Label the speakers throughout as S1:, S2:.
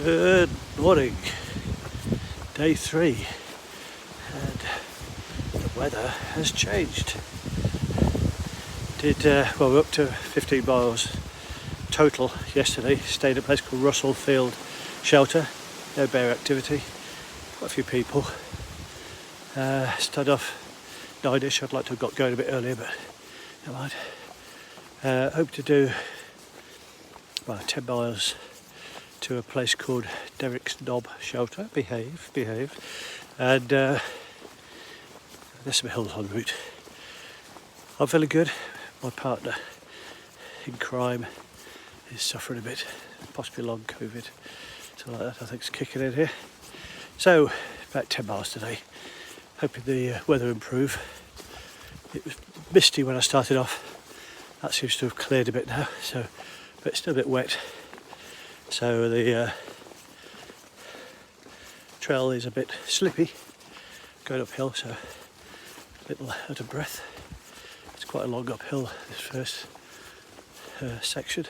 S1: Good morning, day 3, and the weather has changed. We're up to 15 miles total yesterday. Stayed at a place called Russell Field Shelter. No bear activity, quite a few people. Started off 9ish. I'd like to have got going a bit earlier, but never mind. Hope to do about 10 miles to a place called Derrick's Knob Shelter. Behave. And there's some hills en route. I'm feeling good. My partner in crime is suffering a bit, possibly long COVID. So like that, I think, is kicking in here. So about 10 miles today. Hoping the weather improve. It was misty when I started off. That seems to have cleared a bit now. But it's still a bit wet. So the trail is a bit slippy going uphill, so a little out of breath. It's quite a long uphill, this first section.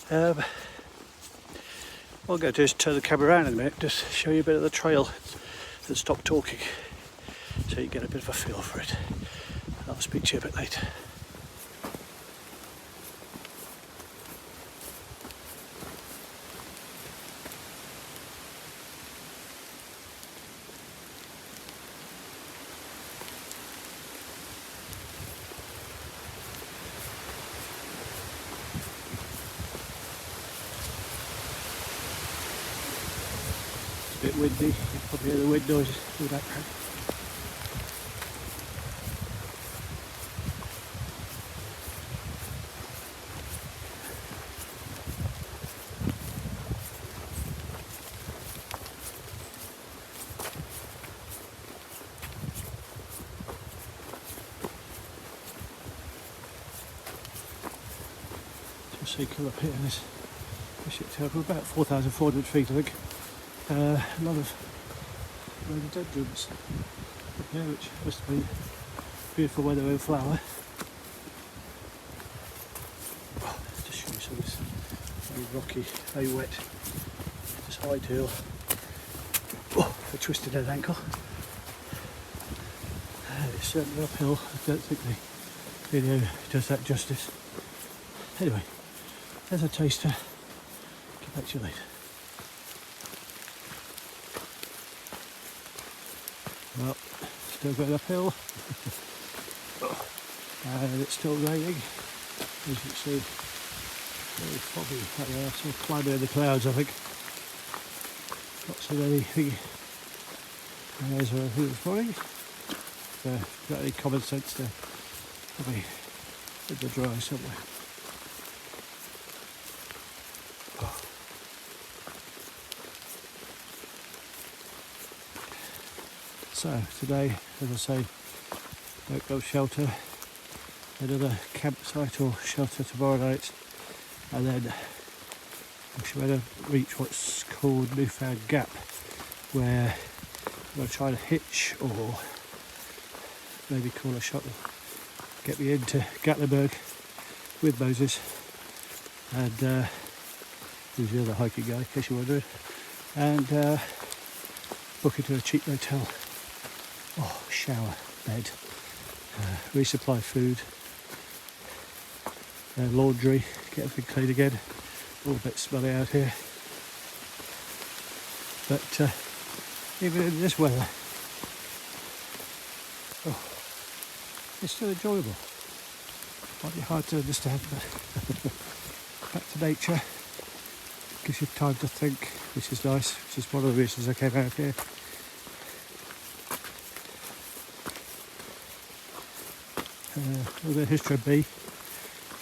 S1: What I'm going to do is turn the camera around in a minute, just show you a bit of the trail and stop talking so you get a bit of a feel for it. I'll speak to you a bit later. A bit windy, you can probably hear the wind noises in the background. Just so you come up here in this ship tower, about 4,400 feet, I think. A lot of rhododendrons up here, which must be beautiful weather in flower. Just show you some of this very rocky, very wet, just high hill. I twisted an ankle. It's certainly uphill. I don't think the video does that justice. Anyway, there's a taster. Get back to you later. Well, still going uphill, and it's still raining, as you can see. Very foggy. There are some climbing in the clouds, I think. Not seen anything as I think this morning. If you've got any common sense there, probably in the dry somewhere. So today, as I say, Derrick's Knob Shelter, another campsite or shelter tomorrow night, and then we should better reach what's called Newfound Gap, where I'm going to try to hitch or maybe call a shuttle, get me into Gatlinburg with Moses, and who's the other hiking guy, in case you're wondering, and book into a cheap motel. Shower, bed, resupply food, laundry, get everything clean again. All a bit smelly out here. But even in this weather, it's still enjoyable. Might be hard to understand, but back to nature. Gives you time to think, which is nice, which is one of the reasons I came out here. A little bit of history of me.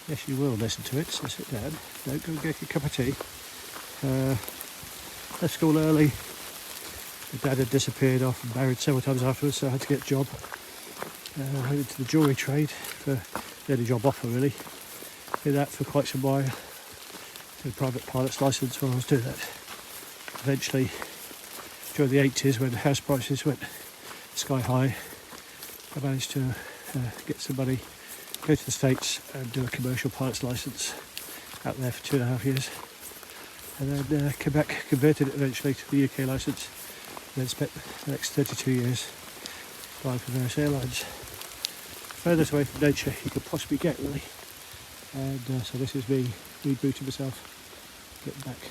S1: Yes, you will listen to it, so sit down. Don't go and get your cup of tea. Left school early. My dad had disappeared off and married several times afterwards, so I had to get a job. Went into the jewellery trade for the only job offer, really. Did that for quite some while. Did a private pilot's licence while I was doing that. Eventually, during the 80s, when house prices went sky high, I managed to get somebody, go to the States and do a commercial pilot's licence out there for 2.5 years. and then came back, converted it eventually to the UK licence, and then spent the next 32 years flying for various airlines. Furthest away from nature you could possibly get, really. And so this is me rebooting myself, getting back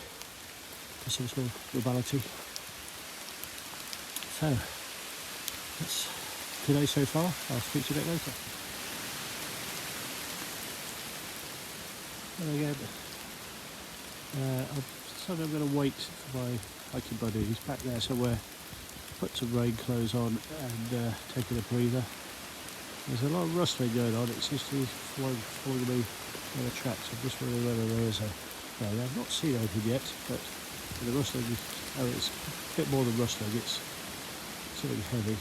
S1: to some sort of normality. So that's today so far. I'll speak to you a bit later. And again, I'm going to wait for my hiking buddy. He's back there somewhere. Put some rain clothes on and taking a breather. There's a lot of rustling going on. It seems to be following me on the tracks. I'm just wondering whether there is a... No, I've not seen anything yet, but the rustling is... Oh, it's a bit more than rustling. It's something heavy.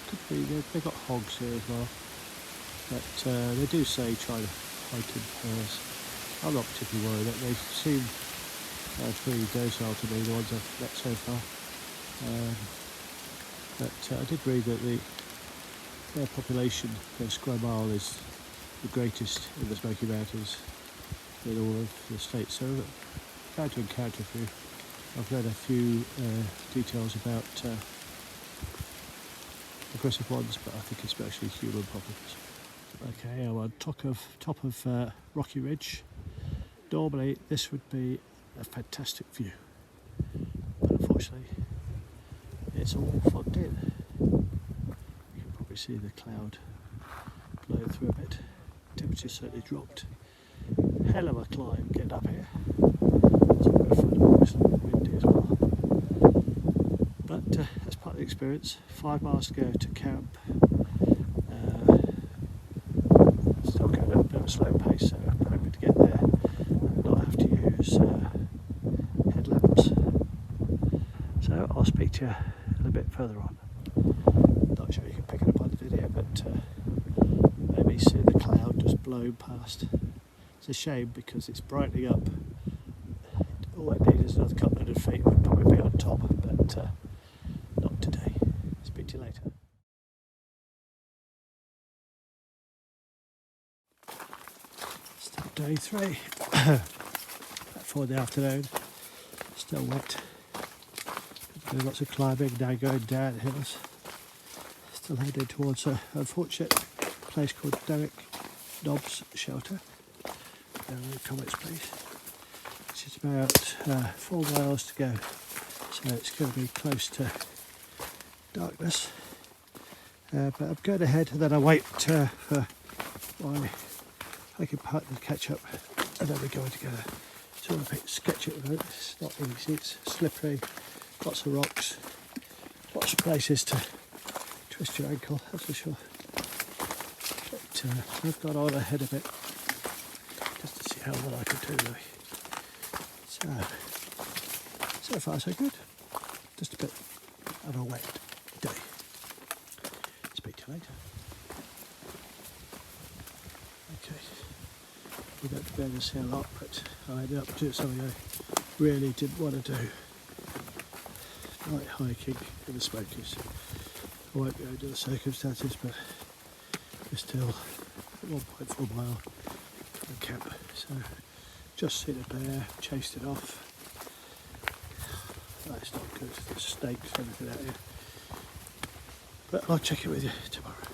S1: Could be... They've got hogs here as well. But they do say try to hike in pairs. I'm not particularly worried. They seem pretty docile to me, the ones I've met so far. But I did read that their population per square mile is the greatest in the Smoky Mountains in all of the states. So I'm going to encounter a few. I've read a few details about aggressive ones, but I think especially human problems. Okay, I'm on top of Rocky Ridge. Normally this would be a fantastic view, but unfortunately it's all fogged in. You can probably see the cloud blowing through a bit. Temperature's certainly dropped. Hell of a climb getting up here. It's a bit of fun, obviously windy as well. But that's part of the experience. 5 miles to go to camp. Still going at a bit of a slow pace, so I'm hoping to get there and not have to use headlamps. So I'll speak to you a little bit further on. Not sure you can pick it up on the video, but maybe see the cloud just blow past. It's a shame because it's brightening up. All I need is another couple of feet, would probably be on top, but not today. Speak to you later. Still day 3. About 4 in the afternoon. Still wet. Doing lots of climbing, now going down hills. Still heading towards an unfortunate place called Derek Dobbs Shelter. Down in the comments please. Which is about 4 miles to go. So it's going to be close to darkness. But I'm going ahead and then I wait for my hiking partner to catch up and then we go together. It's all a bit sketchy at the moment. It's not easy, it's slippery. Lots of rocks, lots of places to twist your ankle, that's for sure. But I've gone on ahead a bit just to see how well I can do really. So far so good. Just a bit of a wet day. Speak to you later. Okay, we don't go to see a lot, but I ended up doing something I really didn't want to do. Night hiking in the Smokies. I won't go into the circumstances, but we're still 1.4 mile from camp. So just seen a bear, chased it off. That's not good. There's snakes and everything out here. But I'll check it with you tomorrow.